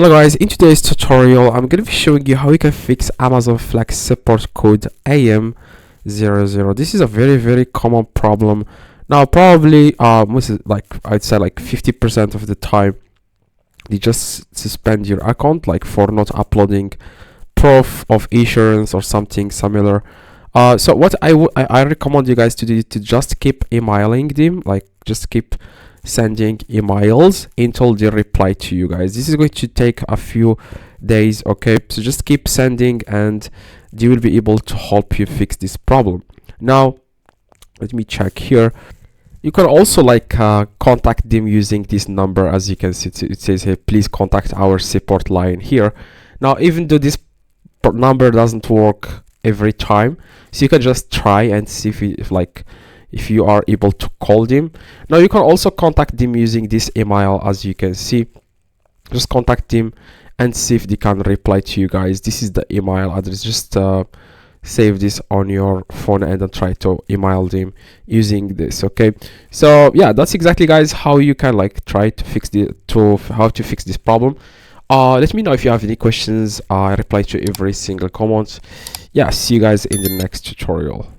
Hello guys, in today's tutorial I'm going to be showing you how you can fix Amazon Flex support code AM00. This is a very common problem. Now probably I'd say like 50% of the time they just suspend your account like for not uploading proof of insurance or something similar. So what I recommend you guys to do to just keep emailing them, like just keep sending emails until they reply to you guys. This is going to take a few days, okay? So just keep sending and they will be able to help you fix this problem. Now let me check here. You can also contact them using this number. As you can see, it says here, please contact our support line here. Now even though this number doesn't work every time, so you can just try and see if you are able to call them. Now you can also contact them using this email. As you can see, just contact them and see if they can reply to you guys. This is the email address. Just save this on your phone and then try to email them using this. Okay, so yeah, that's exactly guys how you can try to fix how to fix this problem. Let me know if you have any questions. I reply to every single comment. Yeah, see you guys in the next tutorial.